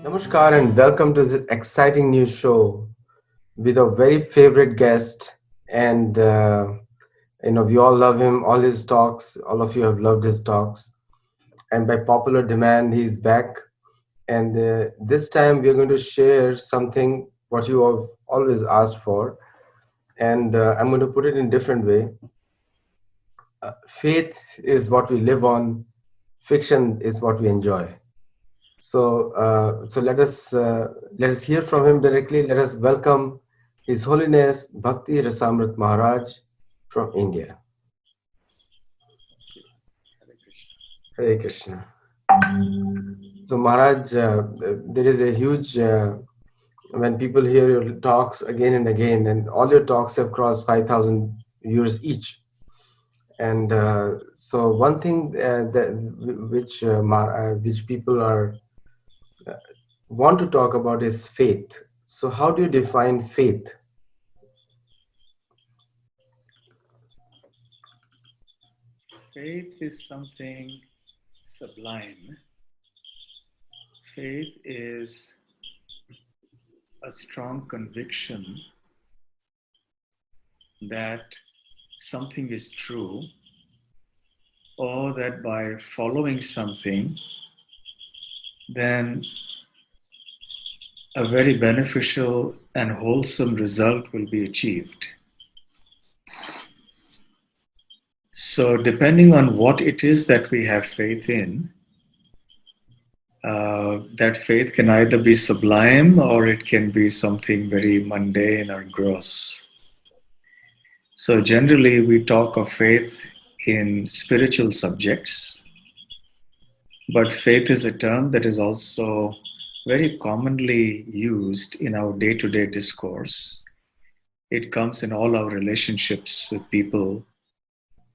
Namaskar and welcome to this exciting new show with a very favorite guest. And we all love him, all his talks. All of you have loved his talks. And by popular demand, he's back. And this time we're going to share something what you have always asked for. And I'm going to put it in different way. Faith is what we live on. Fiction is what we enjoy. So let us hear from him directly. Let us welcome His Holiness Bhakti Rasamrita Maharaj from India. Hare Krishna. So Maharaj, there is a huge when people hear your talks again and again, and all your talks have crossed 5,000 viewers each. And so one thing which people are want to talk about is faith. So how do you define faith? Faith is something sublime. Faith is a strong conviction that something is true, or that by following something, then a very beneficial and wholesome result will be achieved. So depending on what it is that we have faith in, that faith can either be sublime or it can be something very mundane or gross. So generally we talk of faith in spiritual subjects, but faith is a term that is also very commonly used in our day-to-day discourse. It comes in all our relationships with people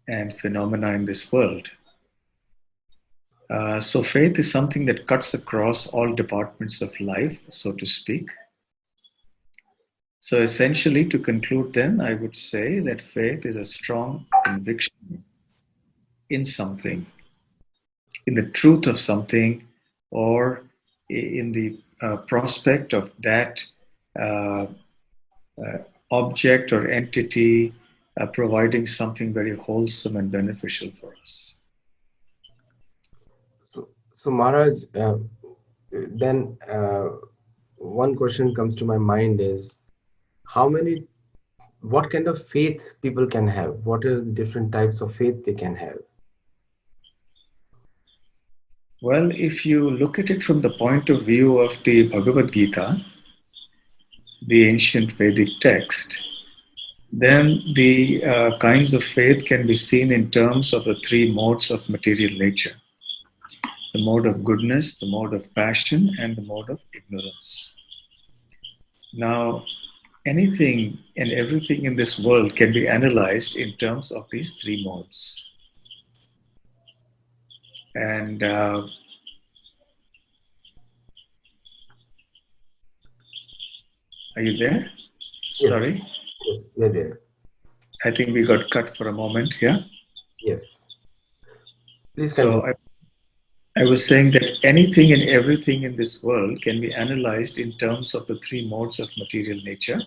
and phenomena in this world. So faith is something that cuts across all departments of life, so to speak. So essentially, to conclude then, I would say that faith is a strong conviction in something, in the truth of something, or in the prospect of that object or entity providing something very wholesome and beneficial for us. So Maharaj, then one question comes to my mind is, what kind of faith people can have? What are the different types of faith they can have? Well, if you look at it from the point of view of the Bhagavad Gita, the ancient Vedic text, then the kinds of faith can be seen in terms of the three modes of material nature: the mode of goodness, the mode of passion, and the mode of ignorance. Now, anything and everything in this world can be analyzed in terms of these three modes. And are you there? Yes, Sorry, yes, we're there. I think we got cut for a moment here. Yes, please continue. So I was saying that anything and everything in this world can be analyzed in terms of the three modes of material nature.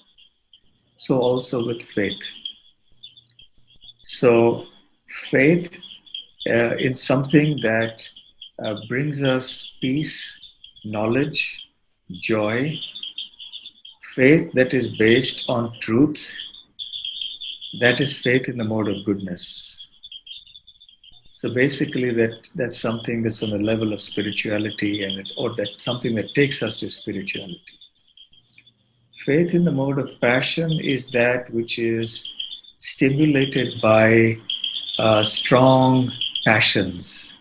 So also with faith. So faith is something that brings us peace, knowledge, joy. Faith that is based on truth, that is faith in the mode of goodness. So basically that's something that's on the level of spirituality, or that's something that takes us to spirituality. Faith in the mode of passion is that which is stimulated by strong passions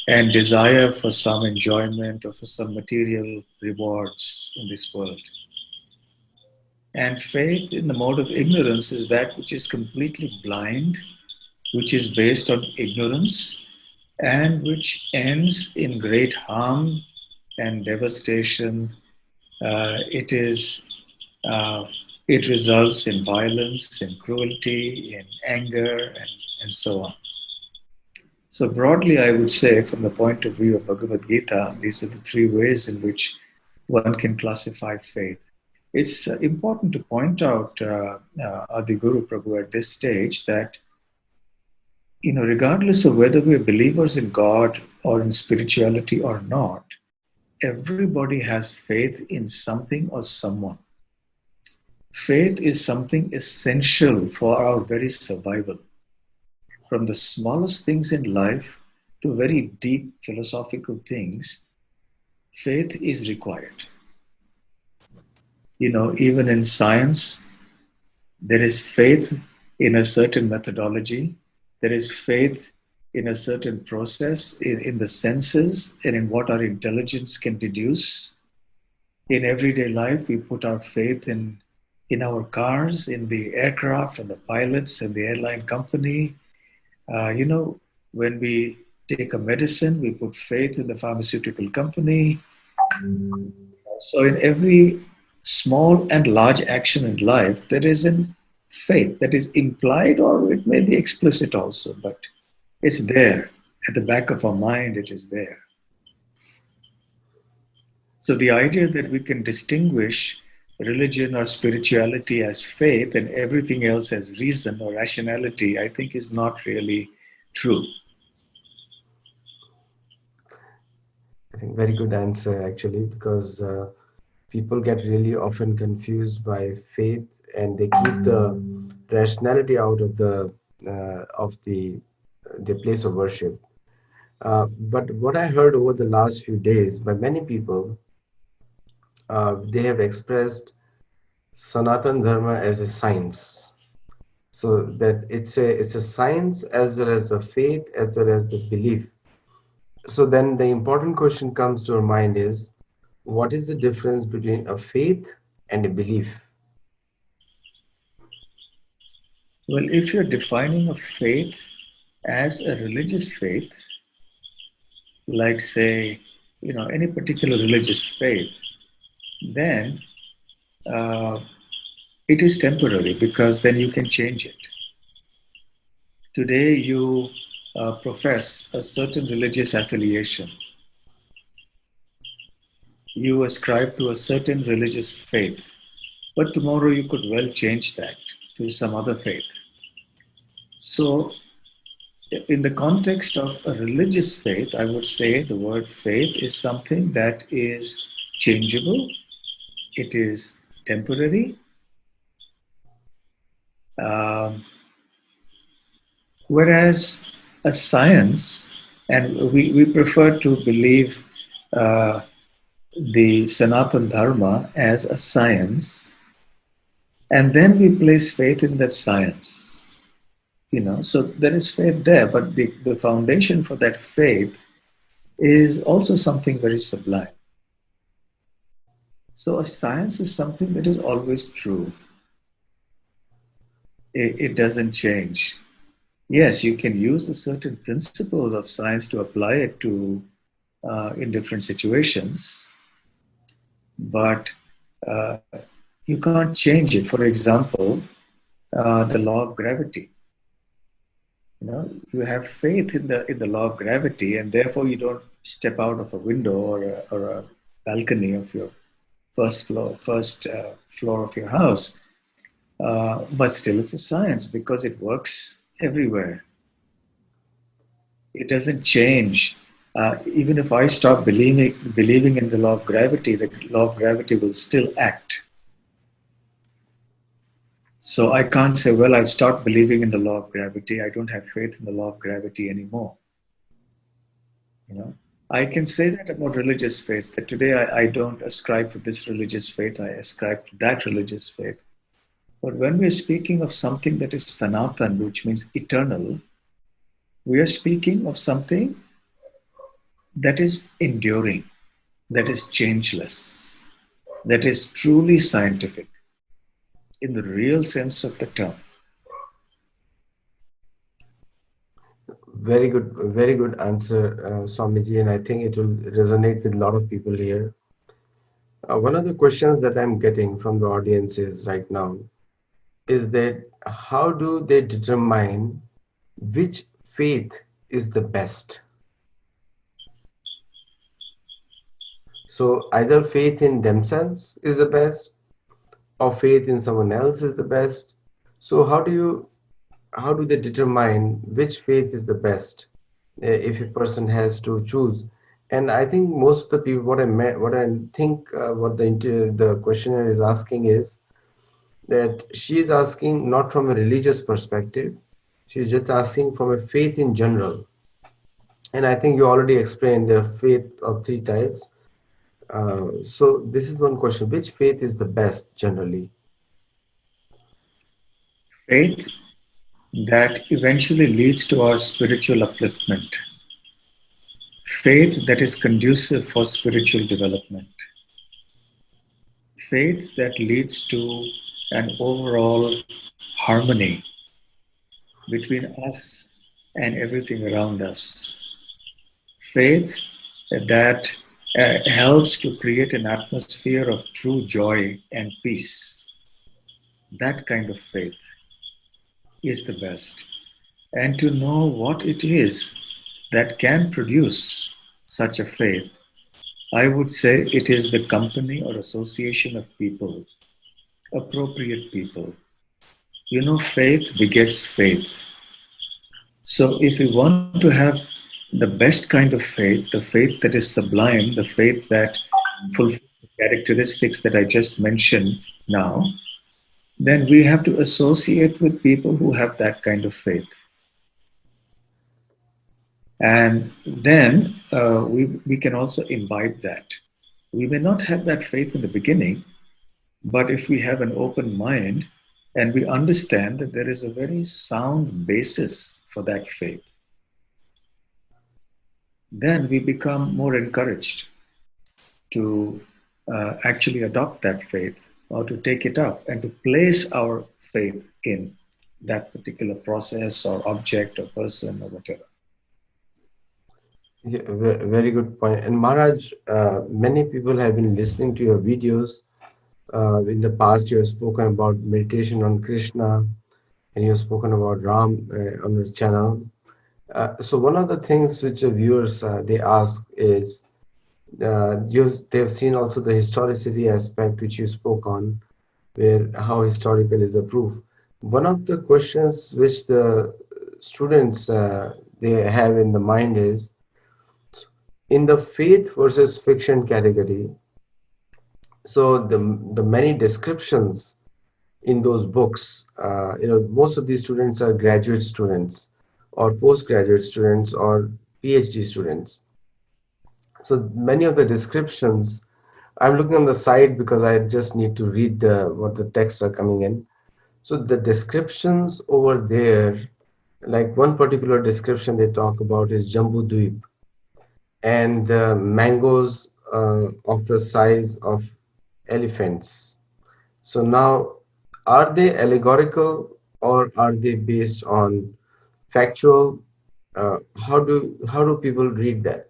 and desire for some enjoyment or for some material rewards in this world. And faith in the mode of ignorance is that which is completely blind, which is based on ignorance, and which ends in great harm and devastation. It results in violence, in cruelty, in anger, and so on. So broadly, I would say, from the point of view of Bhagavad Gita, these are the three ways in which one can classify faith. It's important to point out, Adi Guru Prabhu, at this stage that, regardless of whether we're believers in God or in spirituality or not, everybody has faith in something or someone. Faith is something essential for our very survival. From the smallest things in life to very deep philosophical things, faith is required. Even in science, there is faith in a certain methodology, there is faith in a certain process, in the senses, and in what our intelligence can deduce. In everyday life, we put our faith in our cars, in the aircraft, and the pilots, and the airline company. When we take a medicine, we put faith in the pharmaceutical company. So, in every small and large action in life, there is a faith that is implied or it may be explicit also, but it's there. At the back of our mind, it is there. So, the idea that we can distinguish religion or spirituality as faith and everything else as reason or rationality, I think is not really true. I think very good answer actually, because people get really often confused by faith, and they keep the rationality out of the place of worship. But what I heard over the last few days by many people, they have expressed Sanatan Dharma as a science. So that it's a science as well as a faith as well as the belief. So then the important question comes to our mind is, what is the difference between a faith and a belief? Well, if you're defining a faith as a religious faith, like say, any particular religious faith, then uh, it is temporary because then you can change it. Today, you profess a certain religious affiliation, you ascribe to a certain religious faith, but tomorrow you could well change that to some other faith. So, in the context of a religious faith, I would say the word faith is something that is changeable, it is temporary. Um, Whereas a science, and we prefer to believe uh, the Sanatan Dharma as a science, and then we place faith in that science. So there is faith there, but the foundation for that faith is also something very sublime. So a science is something that is always true. It doesn't change. Yes, you can use the certain principles of science to apply it to in different situations, but uh, you can't change it. For example, the law of gravity. You have faith in the law of gravity, and therefore you don't step out of a window or a balcony of your first floor of your house. But still, it's a science because it works everywhere. It doesn't change. Even if I stop believing in the law of gravity, the law of gravity will still act. So I can't say, well, I've stopped believing in the law of gravity. I don't have faith in the law of gravity anymore. I can say that about religious faith, that today I don't ascribe to this religious faith, I ascribe to that religious faith. But when we're speaking of something that is sanatan, which means eternal, we are speaking of something that is enduring, that is changeless, that is truly scientific in the real sense of the term. Very good answer, Swamiji, and I think it will resonate with a lot of people here. One of the questions that I'm getting from the audience is right now is that how do they determine which faith is the best? So either faith in themselves is the best, or faith in someone else is the best. So how do they determine which faith is the best if a person has to choose? And I think most of the people, what I think, what the questioner is asking is that she is asking not from a religious perspective, she's just asking from a faith in general. And I think you already explained the faith of three types. So this is one question: which faith is the best generally? Faith that eventually leads to our spiritual upliftment, faith that is conducive for spiritual development, faith that leads to an overall harmony between us and everything around us, faith that helps to create an atmosphere of true joy and peace. That kind of faith is the best. And to know what it is that can produce such a faith, I would say it is the company or association of people, appropriate people. You know, faith begets faith. So if we want to have the best kind of faith, the faith that is sublime, the faith that fulfills the characteristics that I just mentioned now, then we have to associate with people who have that kind of faith. And then we can also imbibe that. We may not have that faith in the beginning, but if we have an open mind and we understand that there is a very sound basis for that faith, then we become more encouraged to actually adopt that faith or to take it up and to place our faith in that particular process or object or person or whatever. Yeah, very good point. And Maharaj, many people have been listening to your videos. In the past, you have spoken about meditation on Krishna, and you have spoken about Ram on your channel. So one of the things which the viewers they ask is, they have seen also the historicity aspect which you spoke on, where how historical is the proof. One of the questions which the students they have in the mind is, in the faith versus fiction category, so the many descriptions in those books, most of these students are graduate students or postgraduate students or PhD students. So many of the descriptions, I'm looking on the side because I just need to read what the texts are coming in. So the descriptions over there, like one particular description they talk about is Jambu Dweep, and the mangoes of the size of elephants. So now, are they allegorical or are they based on factual? How do people read that?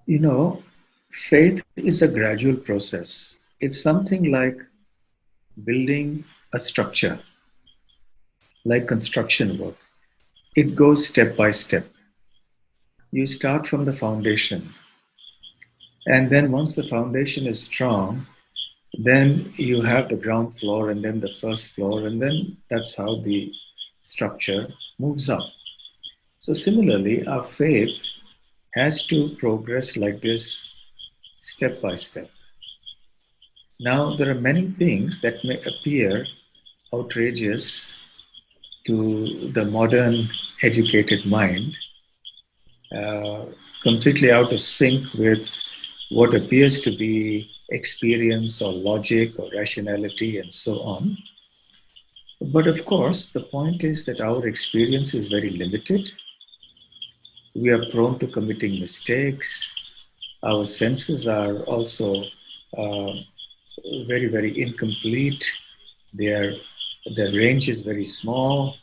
You know, faith is a gradual process. It's something like building a structure, like construction work. It goes step by step. You start from the foundation, and then once the foundation is strong, then you have the ground floor and then the first floor, and then that's how the structure moves up. So, similarly, our faith has to progress like this step by step. Now, there are many things that may appear outrageous to the modern educated mind, uh, completely out of sync with what appears to be experience or logic or rationality and so on. But of course, the point is that our experience is very limited. We are prone to committing mistakes. Our senses are also uh, very, very incomplete. Their, their range is very small.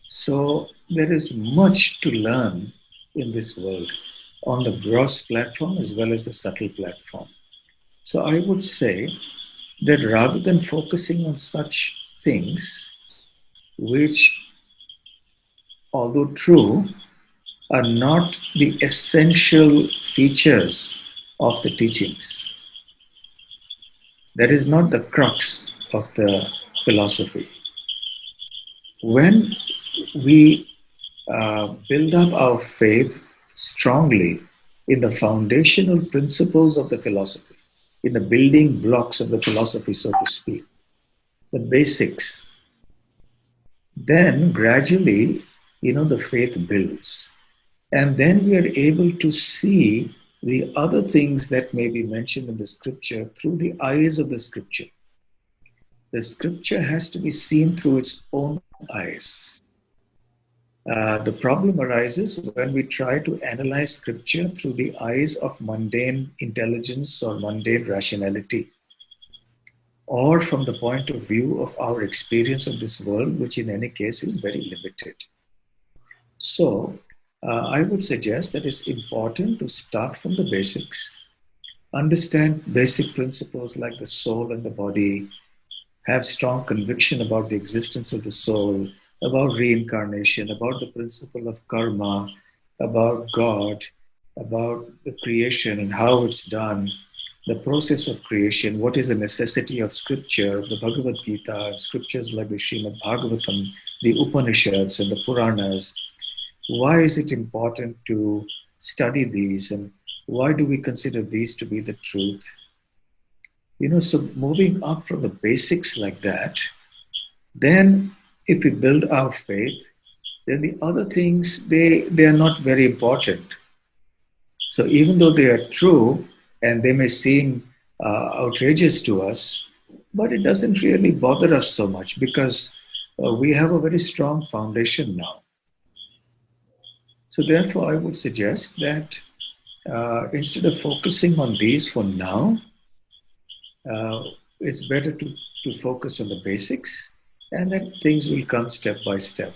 So there is much to learn in this world on the gross platform as well as the subtle platform. So I would say that rather than focusing on such things, which, although true, are not the essential features of the teachings. That is not the crux of the philosophy. When we build up our faith strongly in the foundational principles of the philosophy, in the building blocks of the philosophy, so to speak, the basics, then gradually, the faith builds. And then we are able to see the other things that may be mentioned in the scripture through the eyes of the scripture. The scripture has to be seen through its own eyes. The problem arises when we try to analyze scripture through the eyes of mundane intelligence or mundane rationality, or from the point of view of our experience of this world, which in any case is very limited. So, I would suggest that it's important to start from the basics, understand basic principles like the soul and the body, have strong conviction about the existence of the soul, about reincarnation, about the principle of karma, about God, about the creation and how it's done, the process of creation, what is the necessity of scripture, of the Bhagavad Gita, and scriptures like the Srimad Bhagavatam, the Upanishads and the Puranas. Why is it important to study these, and why do we consider these to be the truth? So moving up from the basics like that, then if we build our faith, then the other things, they are not very important. So even though they are true and they may seem outrageous to us, but it doesn't really bother us so much because we have a very strong foundation now. So therefore, I would suggest that instead of focusing on these for now, it's better to focus on the basics, and then things will come step by step.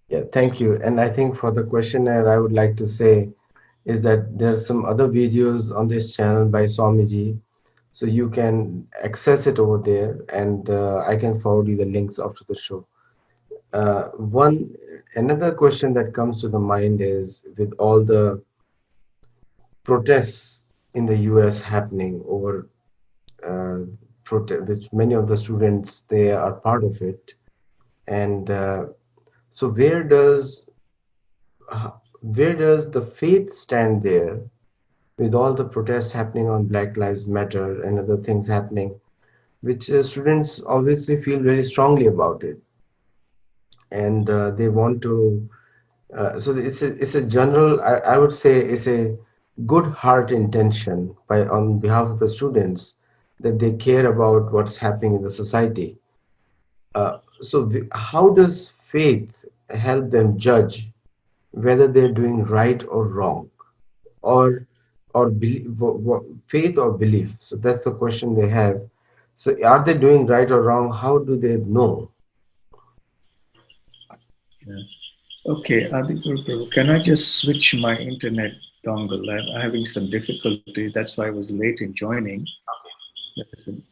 Yeah, thank you. And I think for the questionnaire, I would like to say is that there are some other videos on this channel by Swamiji, so you can access it over there, and I can forward you the links after the show. Another question that comes to the mind is, with all the protests in the US happening over which many of the students, they are part of it, and so where does the faith stand there with all the protests happening on Black Lives Matter and other things happening, which students obviously feel very strongly about it, and they want to. So it's a general. I would say it's a good heart intention by on behalf of the students that they care about what's happening in the society. How does faith help them judge whether they're doing right or wrong, or faith or belief? So that's the question they have. So are they doing right or wrong? How do they know? Yeah. Okay, Aditya, can I just switch my internet dongle? I'm having some difficulty. That's why I was late in joining.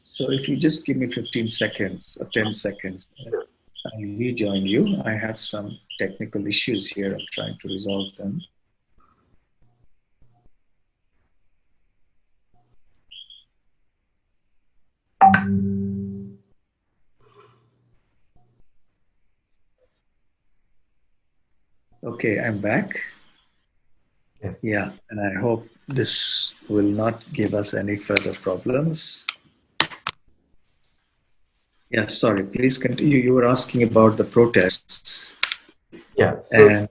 So if you just give me 15 seconds or 10 seconds, I'll rejoin you. I have some technical issues here. I'm trying to resolve them. Okay, I'm back. Yes. Yeah, and I hope this will not give us any further problems. Yeah, sorry, please continue. You were asking about the protests. Yeah. So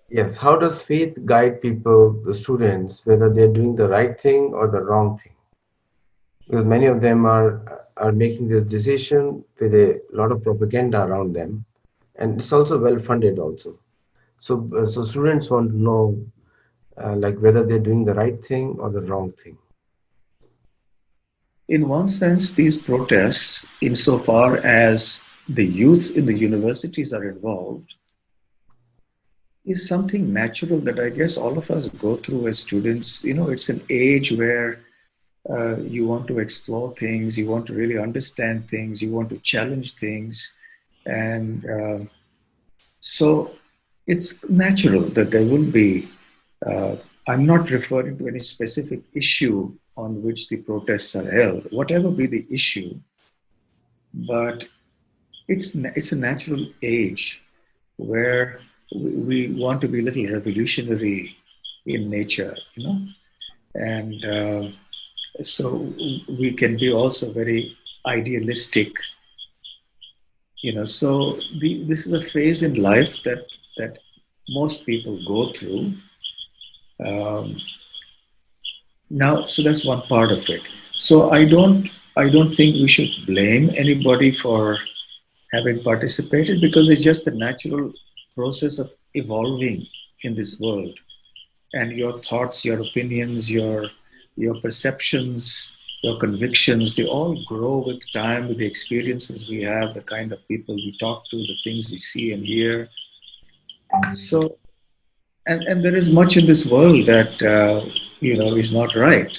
yes, how does faith guide people, the students, whether they're doing the right thing or the wrong thing? Because many of them are making this decision with a lot of propaganda around them, and it's also well funded also. So students want to know like whether they're doing the right thing or the wrong thing. In one sense, these protests, insofar as the youth in the universities are involved, is something natural that I guess all of us go through as students. It's an age where you want to explore things, you want to really understand things, you want to challenge things. And so it's natural that there will be. Uh, I'm not referring to any specific issue on which the protests are held, whatever be the issue, but it's a natural age where we want to be a little revolutionary in nature, and so we can be also very idealistic, So this is a phase in life that most people go through. Um, Now, so that's one part of it. So I don't think we should blame anybody for having participated, because it's just the natural process of evolving in this world. And your thoughts, your opinions, your perceptions, your convictions, they all grow with time, with the experiences we have, the kind of people we talk to, the things we see and hear. So, and there is much in this world that is not right.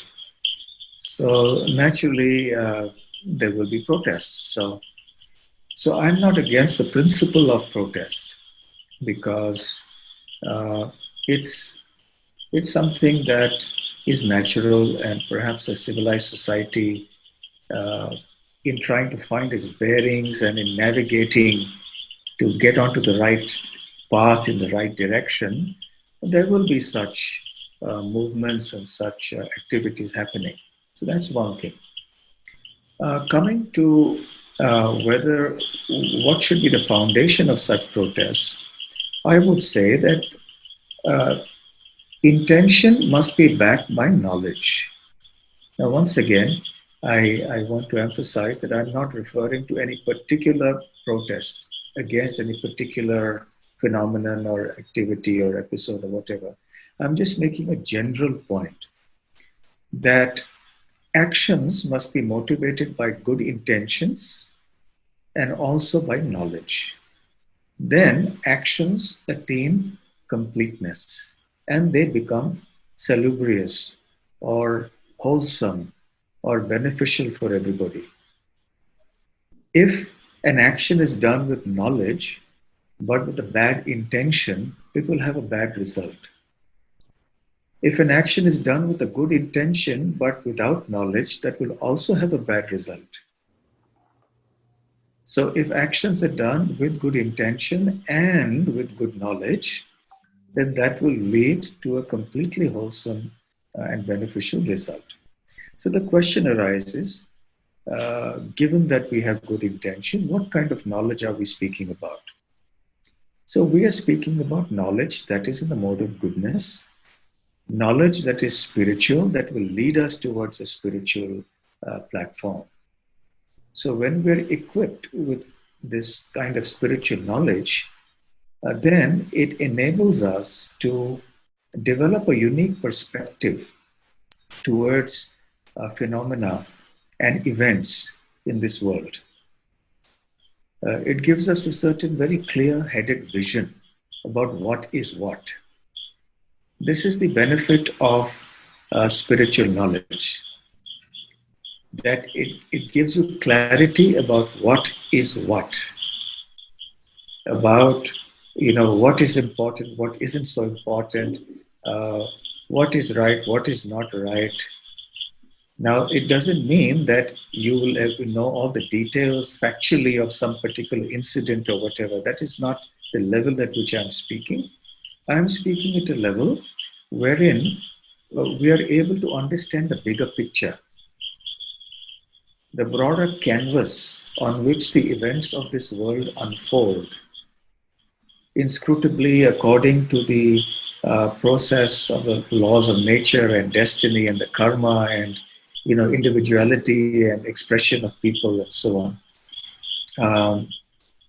So naturally, there will be protests. So I'm not against the principle of protest, because uh, it's it's something that is natural, and perhaps a civilized society, uh, in trying to find its bearings and in navigating to get onto the right path in the right direction, there will be such movements and such activities happening. So that's one thing. Coming to whether what should be the foundation of such protests, I would say that uh, intention must be backed by knowledge. Now, once again, I want to emphasize that I'm not referring to any particular protest against any particular phenomenon or activity or episode or whatever. I'm just making a general point that actions must be motivated by good intentions and also by knowledge. Then actions attain completeness and they become salubrious or wholesome or beneficial for everybody. If an action is done with knowledge but with a bad intention, it will have a bad result. If an action is done with a good intention but without knowledge, that will also have a bad result. So if actions are done with good intention and with good knowledge, then that will lead to a completely wholesome and beneficial result. So the question arises, given that we have good intention, what kind of knowledge are we speaking about? So we are speaking about knowledge that is in the mode of goodness, knowledge that is spiritual, that will lead us towards a spiritual platform. So when we're equipped with this kind of spiritual knowledge, then it enables us to develop a unique perspective towards phenomena and events in this world. It gives us a certain very clear-headed vision about what is what. This is the benefit of spiritual knowledge, that it gives you clarity about what is what, about what is important, what isn't so important, uh, what is right, what is not right. Now, it doesn't mean that you will know all the details factually of some particular incident or whatever. That is not the level at which I'm speaking. I'm speaking at a level wherein we are able to understand the bigger picture, the broader canvas on which the events of this world unfold inscrutably according to the process of the laws of nature and destiny and the karma and individuality and expression of people and so on.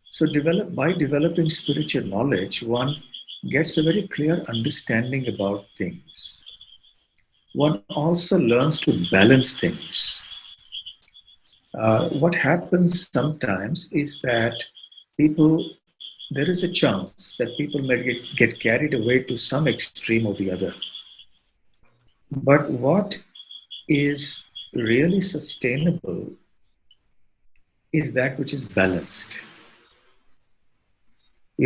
So by developing spiritual knowledge, one gets a very clear understanding about things. One also learns to balance things. What happens sometimes is that there is a chance that people may get carried away to some extreme or the other. But what is really sustainable is that which is balanced.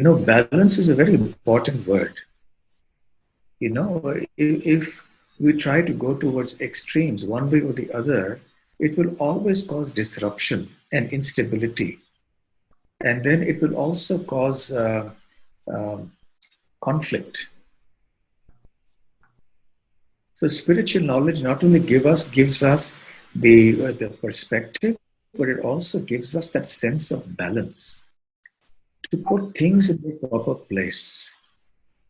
Balance is a very important word. If we try to go towards extremes one way or the other, it will always cause disruption and instability. And then it will also cause um, conflict. So spiritual knowledge not only gives us the perspective, but it also gives us that sense of balance to put things in their proper place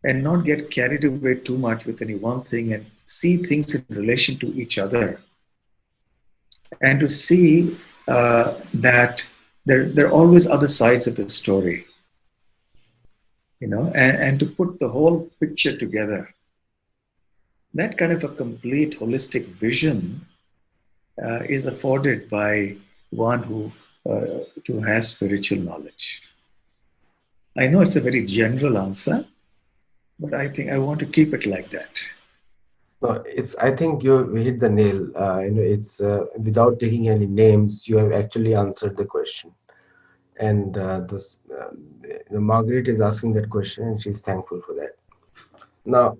and not get carried away too much with any one thing and see things in relation to each other, and to see that there are always other sides of the story, and to put the whole picture together. That kind of a complete holistic vision is afforded by one who has spiritual knowledge. I know it's a very general answer, but I think I want to keep it like that. No, it's. I think you hit the nail. It's without taking any names, you have actually answered the question. And Margaret is asking that question, and she's thankful for that. Now,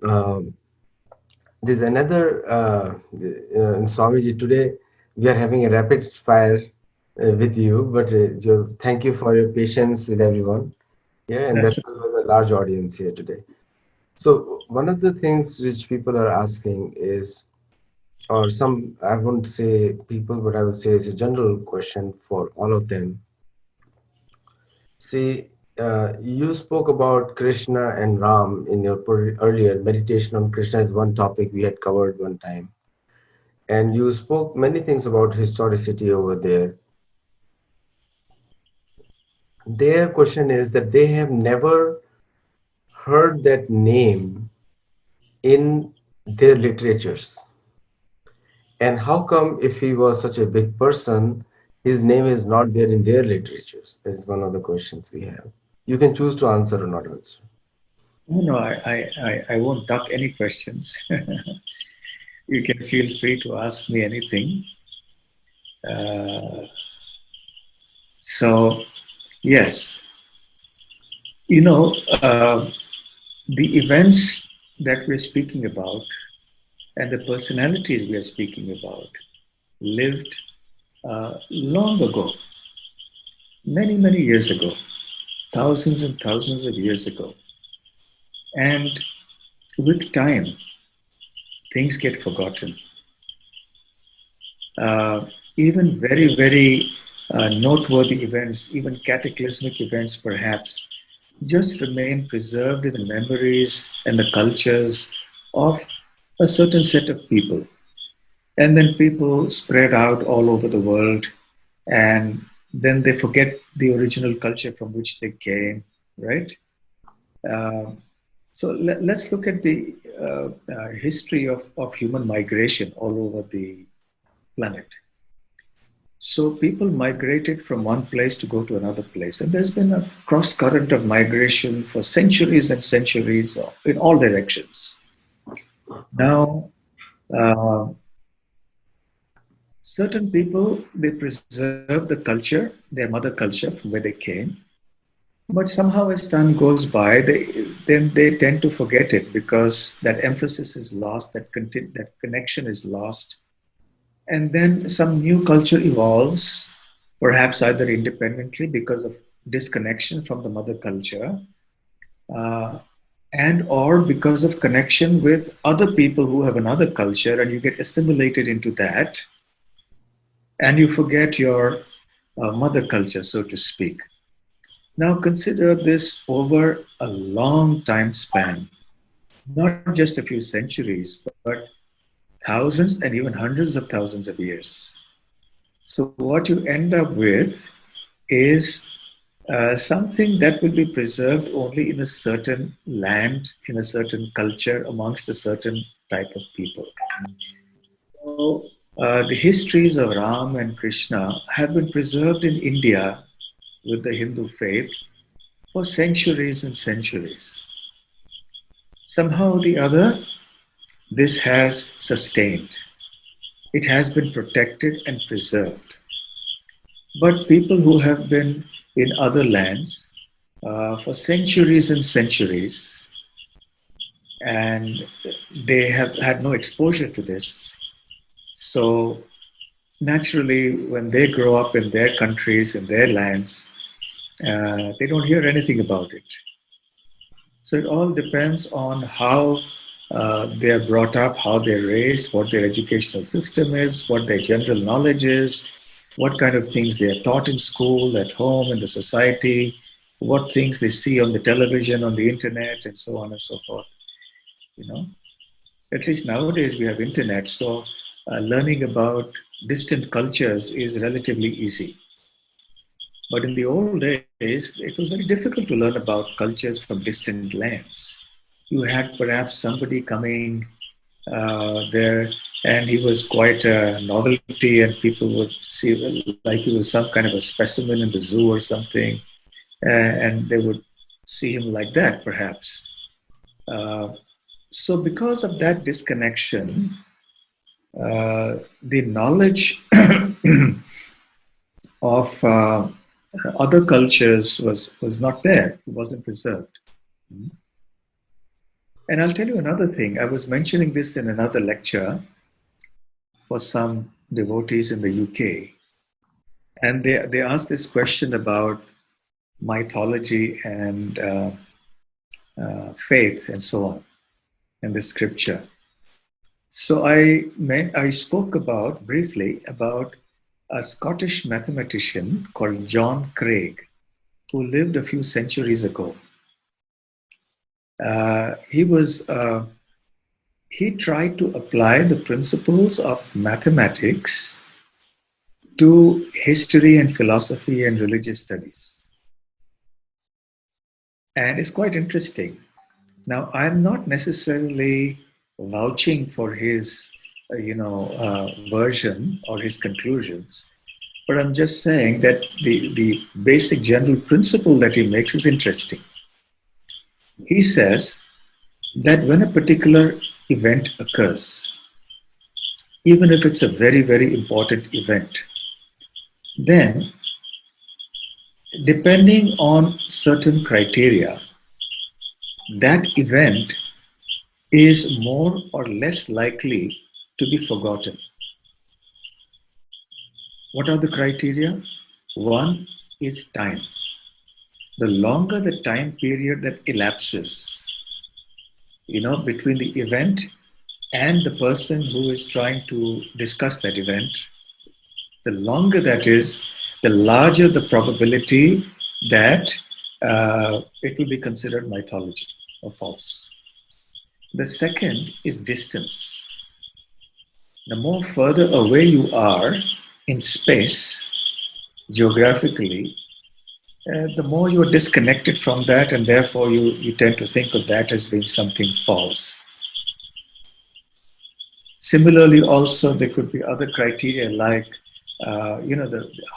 there's another. In Swamiji, today we are having a rapid fire with you, but thank you for your patience with everyone. Yeah, and That's that's a large audience here today. So one of the things which people are asking is, or some, I won't say people, but I would say it's a general question for all of them. See, you spoke about Krishna and Ram in your earlier meditation on Krishna is one topic we had covered one time. And you spoke many things about historicity over there. Their question is that they have never heard that name in their literatures. And how come, if he was such a big person, his name is not there in their literatures? That is one of the questions we have. You can choose to answer or not answer. no, I won't duck any questions. You can feel free to ask me anything. Uh, so, yes, you know, the events that we're speaking about and the personalities we are speaking about lived long ago, many, many years ago, thousands and thousands of years ago. And with time, things get forgotten. Even very, very noteworthy events, even cataclysmic events perhaps, just remain preserved in the memories and the cultures of a certain set of people. And then people spread out all over the world, and then they forget the original culture from which they came, right? Um, so let's look at the history of human migration all over the planet. So people migrated from one place to go to another place, and there's been a cross current of migration for centuries and centuries in all directions. Now, uh, certain people, they preserve the culture, their mother culture from where they came, but somehow as time goes by, then they tend to forget it because that emphasis is lost, that connection is lost. And then some new culture evolves, perhaps either independently because of disconnection from the mother culture, uh, and or because of connection with other people who have another culture, and you get assimilated into that, and you forget your mother culture, so to speak. Now consider this over a long time span, not just a few centuries, but thousands and even hundreds of thousands of years. So what you end up with is something that will be preserved only in a certain land, in a certain culture, amongst a certain type of people. So, the histories of Ram and Krishna have been preserved in India with the Hindu faith for centuries and centuries. Somehow or the other, this has sustained. It has been protected and preserved. But people who have been in other lands, for centuries and centuries, and they have had no exposure to this. So naturally, when they grow up in their countries, in their lands, they don't hear anything about it. So it all depends on how they are brought up, how they're raised, what their educational system is, what their general knowledge is, what kind of things they are taught in school, at home, in the society, what things they see on the television, on the internet, and so on and so forth. You know, at least nowadays we have internet, so learning about distant cultures is relatively easy. But in the old days, it was very difficult to learn about cultures from distant lands. You had perhaps somebody coming there, and he was quite a novelty, and people would see like he was some kind of a specimen in the zoo or something, and they would see him like that, perhaps. Uh, so, because of that disconnection, the knowledge of other cultures was not there. It wasn't preserved. And I'll tell you another thing. I was mentioning this in another lecture for some devotees in the UK. And they asked this question about mythology and faith and so on in the scripture. So I spoke about briefly about a Scottish mathematician called John Craig, who lived a few centuries ago. He tried to apply the principles of mathematics to history and philosophy and religious studies. And it's quite interesting. Now, I'm not necessarily vouching for his, version or his conclusions, but I'm just saying that the basic general principle that he makes is interesting. He says that when a particular event occurs, even if it's a very, very important event, then depending on certain criteria, that event is more or less likely to be forgotten. What are the criteria? One is time. The longer the time period that elapses, between the event and the person who is trying to discuss that event, the longer that is, the larger the probability that it will be considered mythology or false. The second is distance. The more further away you are in space, geographically, the more you are disconnected from that, and therefore you tend to think of that as being something false. Similarly, also, there could be other criteria like,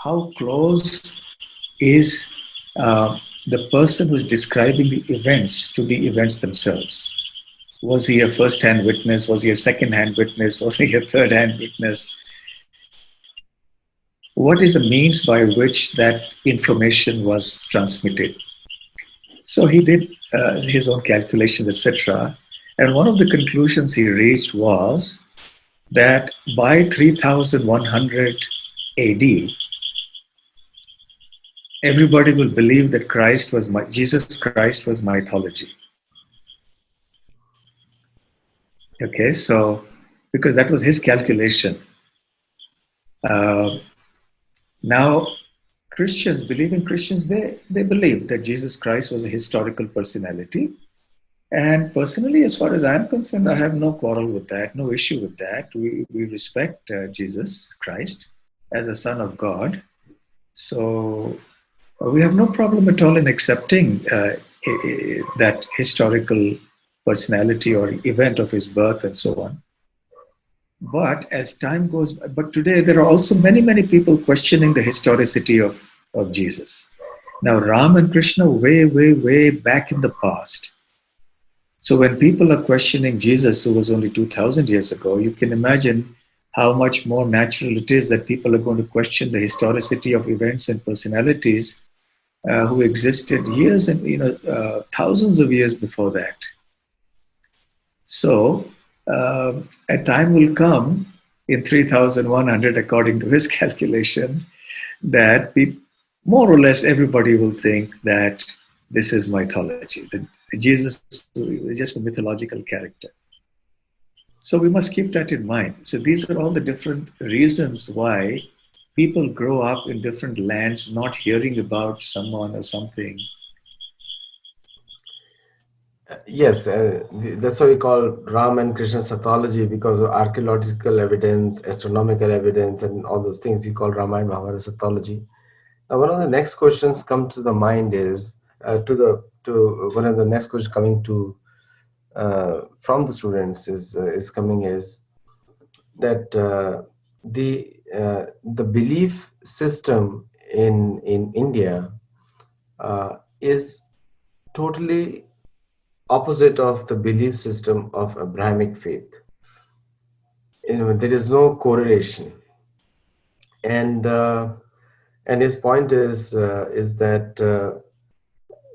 how close is the person who's describing the events to the events themselves. Was he a first-hand witness? Was he a second-hand witness? Was he a third-hand witness? What is the means by which that information was transmitted? So he did his own calculations, etc. And one of the conclusions he reached was that by 3100 AD, everybody will believe that Jesus Christ was mythology. Okay, so because that was his calculation. Now, believing Christians, they believe that Jesus Christ was a historical personality. And personally, as far as I'm concerned, I have no quarrel with that, no issue with that. We respect Jesus Christ as a Son of God. So we have no problem at all in accepting that historical personality or event of his birth and so on. But as time goes, but today there are also many, many people questioning the historicity of Jesus. Now, Ram and Krishna way, way, way back in the past. So when people are questioning Jesus, who was only 2,000 years ago, you can imagine how much more natural it is that people are going to question the historicity of events and personalities who existed years and thousands of years before that. So a time will come in 3100, according to his calculation, that more or less everybody will think that this is mythology, that Jesus is just a mythological character. So we must keep that in mind. So these are all the different reasons why people grow up in different lands not hearing about someone or something. Yes, that's why we call Ram and Krishna Sattology, because of archaeological evidence, astronomical evidence, and all those things. We call Ramayana Mahabharata Sattology. Now, one of the next questions come to the mind is to one of the next questions coming to from the students is coming is that the belief system in India is totally opposite of the belief system of Abrahamic faith. There is no correlation, and his point is that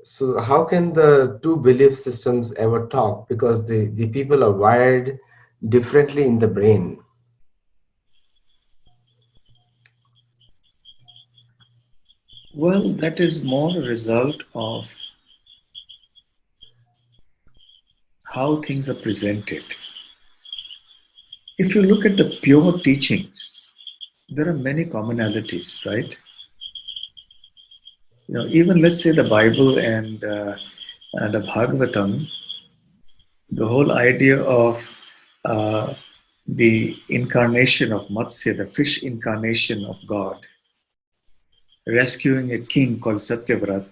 so how can the two belief systems ever talk, because the people are wired differently in the brain. Well, that is more a result of how things are presented. If you look at the pure teachings, there are many commonalities, right? Even let's say the Bible and the Bhagavatam, the whole idea of uh, the incarnation of Matsya, the fish incarnation of God, rescuing a king called Satyavrat,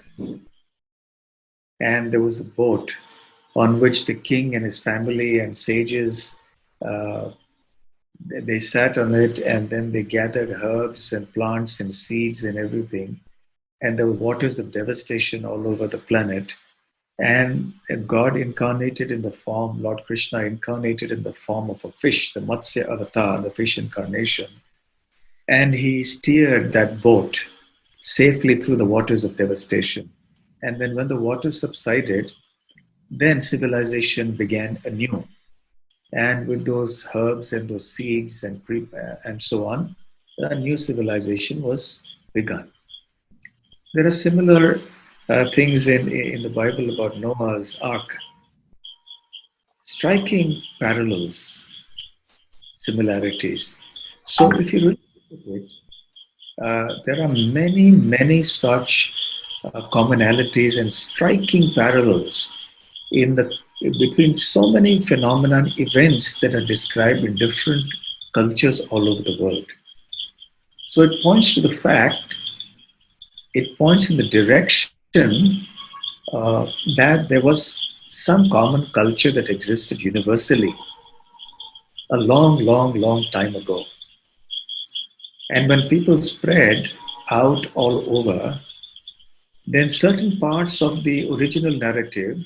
and there was a boat on which the king and his family and sages uh, they sat on it, and then they gathered herbs and plants and seeds and everything, and there were waters of devastation all over the planet. And God incarnated in the form, Lord Krishna incarnated in the form of a fish, the Matsya avatar, the fish incarnation. And he steered that boat safely through the waters of devastation. And then when the waters subsided, then civilization began anew. And with those herbs and those seeds and so on, a new civilization was begun. There are similar things in the Bible about Noah's Ark, striking parallels, similarities. So if you really look at it, there are many, many such commonalities and striking parallels in the between so many phenomenon events that are described in different cultures all over the world. So it points to the fact, it points in the direction that there was some common culture that existed universally a long, long, long time ago. And when people spread out all over, then certain parts of the original narrative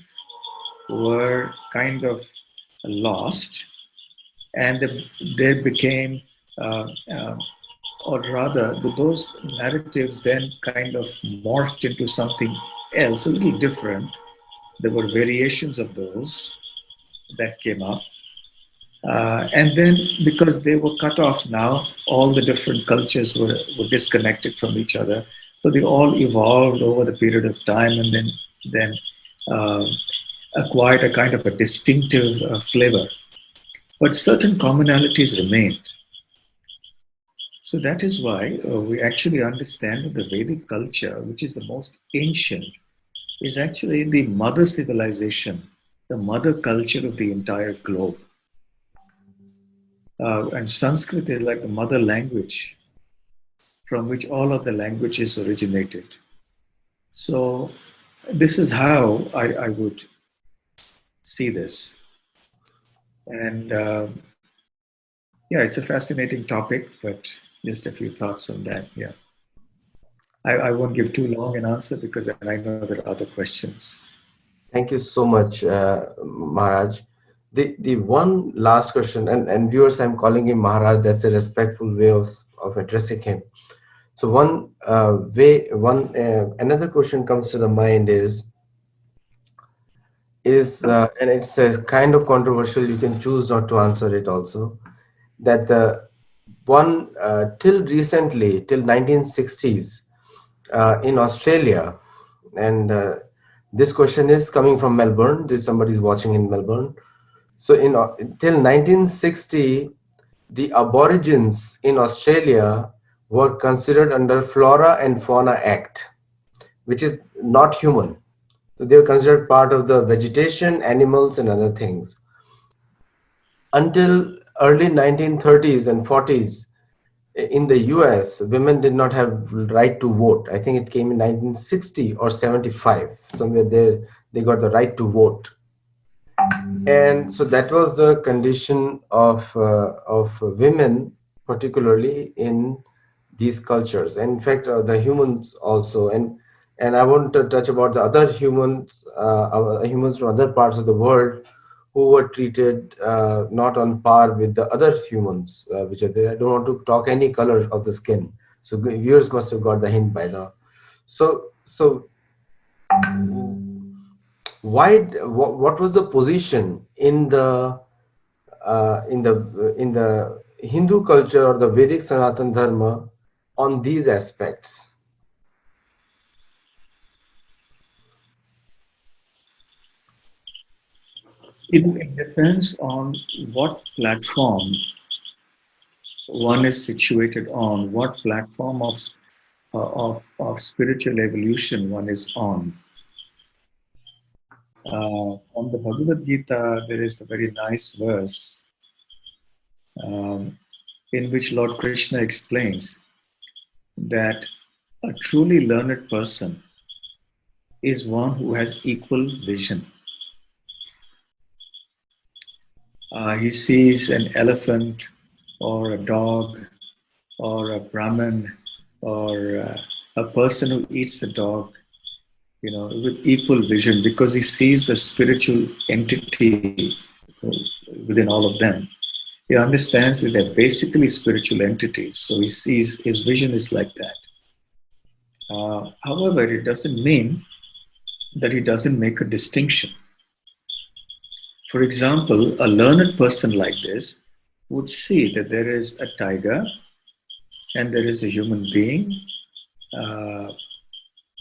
were kind of lost, and they became, uh, uh, or rather, those narratives then kind of morphed into something else, a little different. There were variations of those that came up. And then, because they were cut off now, all the different cultures were disconnected from each other. So they all evolved over the period of time, and then uh, acquired a kind of a distinctive flavor. But certain commonalities remained. So that is why we actually understand that the Vedic culture, which is the most ancient, is actually the mother civilization, the mother culture of the entire globe. And Sanskrit is like the mother language from which all of the languages originated. So this is how I would see this. And yeah, it's a fascinating topic, but just a few thoughts on that. Yeah. I won't give too long an answer because I know there are other questions. Thank you so much, Maharaj. The one last question, and viewers, I'm calling him Maharaj. That's a respectful way of addressing him. So one way, one another question comes to the mind is and it's a kind of controversial. You can choose not to answer it also. That the one till recently, till 1960s, in Australia, and this question is coming from Melbourne. This somebody's watching in Melbourne. So till 1960, the Aborigines in Australia were considered under Flora and Fauna Act, which is not human. So they were considered part of the vegetation, animals, and other things. Until early 1930s and 40s, in the US, women did not have right to vote. I think it came in 1960 or 75, somewhere there they got the right to vote. And so that was the condition of women, particularly in these cultures, and in fact the humans also. And I want to touch about the other humans from other parts of the world who were treated not on par with the other humans which are there. I don't want to talk any color of the skin, so viewers must have got the hint by now. So what was the position in the Hindu culture or the Vedic Sanatan Dharma on these aspects? It depends on what platform one is situated on, what platform of spiritual evolution one is on. From the Bhagavad Gita, there is a very nice verse in which Lord Krishna explains that a truly learned person is one who has equal vision. He sees an elephant or a dog or a Brahmin or a person who eats the dog, with equal vision, because he sees the spiritual entity within all of them. He understands that they're basically spiritual entities. So he sees, his vision is like that. However, it doesn't mean that he doesn't make a distinction. For example, a learned person like this would see that there is a tiger and there is a human being,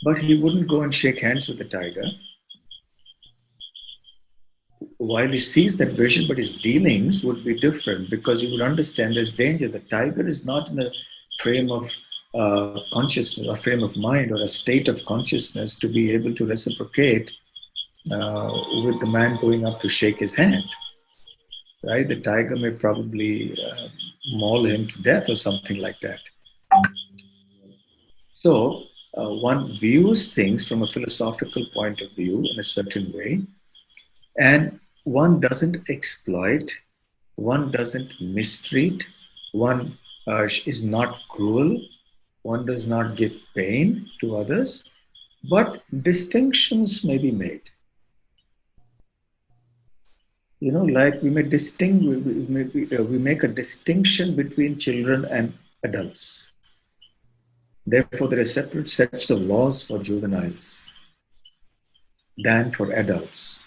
but he wouldn't go and shake hands with the tiger. While he sees that vision, but his dealings would be different, because he would understand there's danger. The tiger is not in a frame of consciousness, a frame of mind, or a state of consciousness to be able to reciprocate with the man going up to shake his hand. Right? The tiger may probably maul him to death or something like that. So one views things from a philosophical point of view in a certain way, and one doesn't exploit, one doesn't mistreat, one is not cruel, one does not give pain to others, but distinctions may be made. Like we make a distinction between children and adults. Therefore, there are separate sets of laws for juveniles than for adults.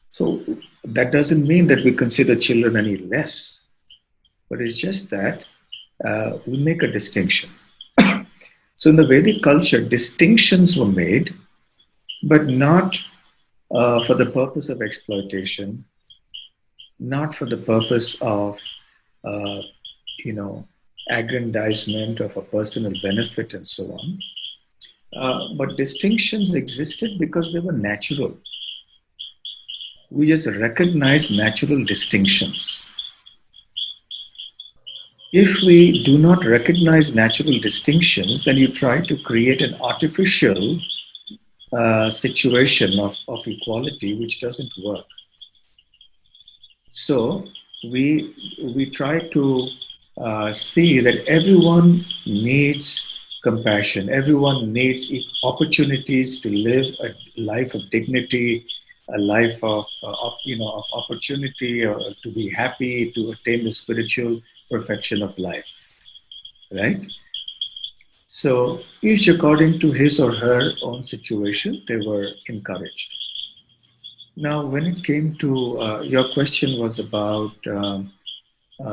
So that doesn't mean that we consider children any less, but it's just that we make a distinction. So in the Vedic culture, distinctions were made, but not for the purpose of exploitation, not for the purpose of, aggrandizement of a personal benefit and so on. But distinctions existed because they were natural. We just recognize natural distinctions. If we do not recognize natural distinctions, then you try to create an artificial situation of equality, which doesn't work. So we try to see that everyone needs compassion. Everyone needs opportunities to live a life of dignity, a life of opportunity, or to be happy, to attain the spiritual perfection of life, right? So each according to his or her own situation, they were encouraged. Now, when it came to your question was about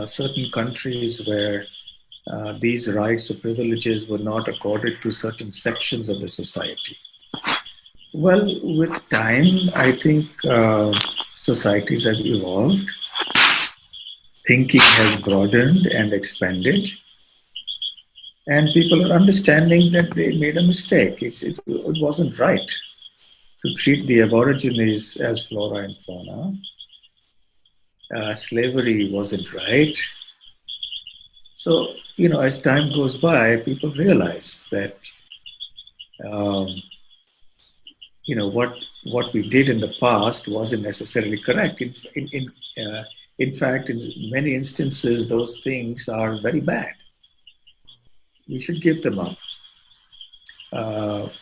certain countries where these rights or privileges were not accorded to certain sections of the society. Well, with time, I think societies have evolved, thinking has broadened and expanded, and people are understanding that they made a mistake. It wasn't right to treat the Aborigines as flora and fauna. Slavery wasn't right. So, as time goes by, people realize that um, what we did in the past wasn't necessarily correct. In fact, in many instances, those things are very bad. We should give them up.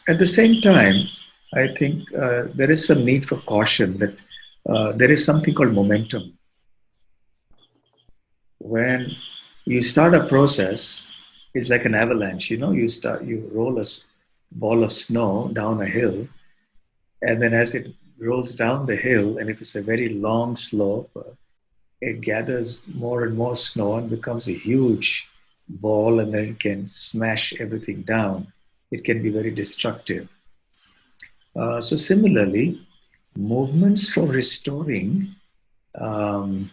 At the same time, I think there is some need for caution that there is something called momentum. When you start a process, it's like an avalanche. You roll a ball of snow down a hill, and then as it rolls down the hill, and if it's a very long slope, it gathers more and more snow and becomes a huge ball, and then it can smash everything down. It can be very destructive. So similarly, movements for restoring, um,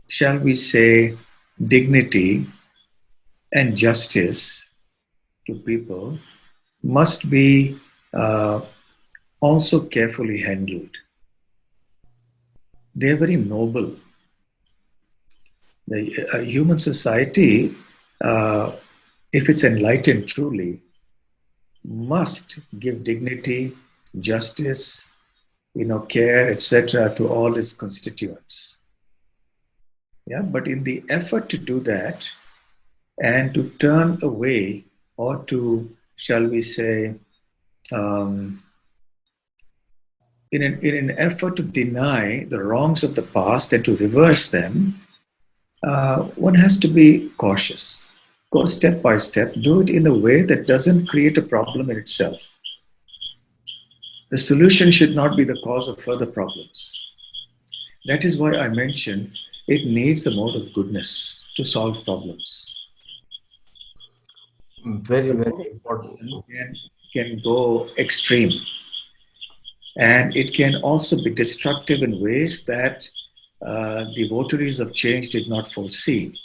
shall we say, dignity and justice to people must be uh, also carefully handled. They're very noble. The human society, uh, if it's enlightened truly, must give dignity, justice, care, etc., to all its constituents. Yeah, but in the effort to do that and to turn away or to, shall we say, um, in an effort to deny the wrongs of the past and to reverse them, one has to be cautious. Go step by step, do it in a way that doesn't create a problem in itself. The solution should not be the cause of further problems. That is why I mentioned it needs the mode of goodness to solve problems. Very, The very mode of important. can go extreme, and it can also be destructive in ways that the votaries of change did not foresee.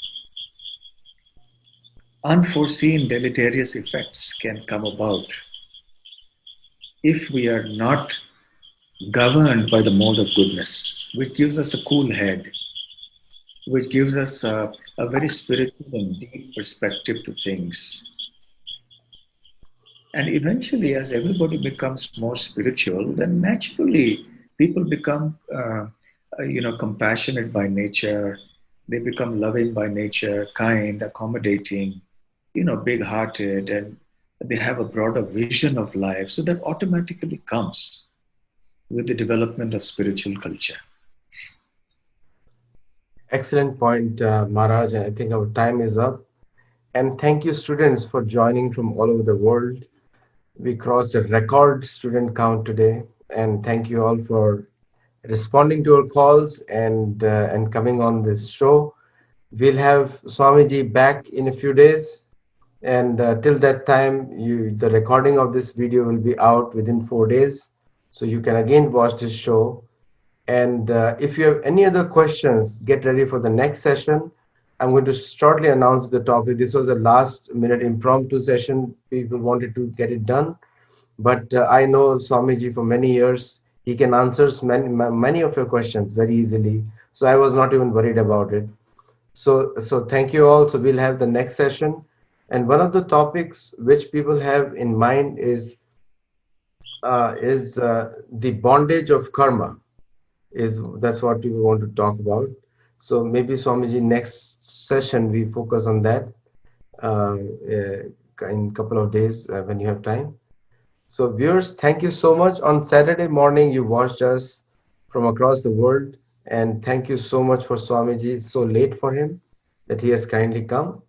Unforeseen deleterious effects can come about if we are not governed by the mode of goodness, which gives us a cool head, which gives us a very spiritual and deep perspective to things. And eventually, as everybody becomes more spiritual, then naturally people become, compassionate by nature. They become loving by nature, kind, accommodating, big-hearted, and they have a broader vision of life. So that automatically comes with the development of spiritual culture. Excellent point, Maharaj. I think our time is up. And thank you, students, for joining from all over the world. We crossed a record student count today. And thank you all for responding to our calls and coming on this show. We'll have Swamiji back in a few days. And till that time, the recording of this video will be out within 4 days. So you can again watch this show. And if you have any other questions, get ready for the next session. I'm going to shortly announce the topic. This was a last minute impromptu session. People wanted to get it done. But I know Swamiji for many years. He can answer many of your questions very easily. So I was not even worried about it. So thank you all. So we'll have the next session. And one of the topics which people have in mind is the bondage of karma. That's what we want to talk about. So maybe Swamiji, next session we focus on that in a couple of days when you have time. So viewers, thank you so much. On Saturday morning, you watched us from across the world, and thank you so much for Swamiji. It's so late for him that he has kindly come,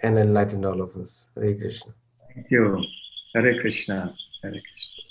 and enlighten all of us. Hare Krishna. Thank you. Hare Krishna. Hare Krishna.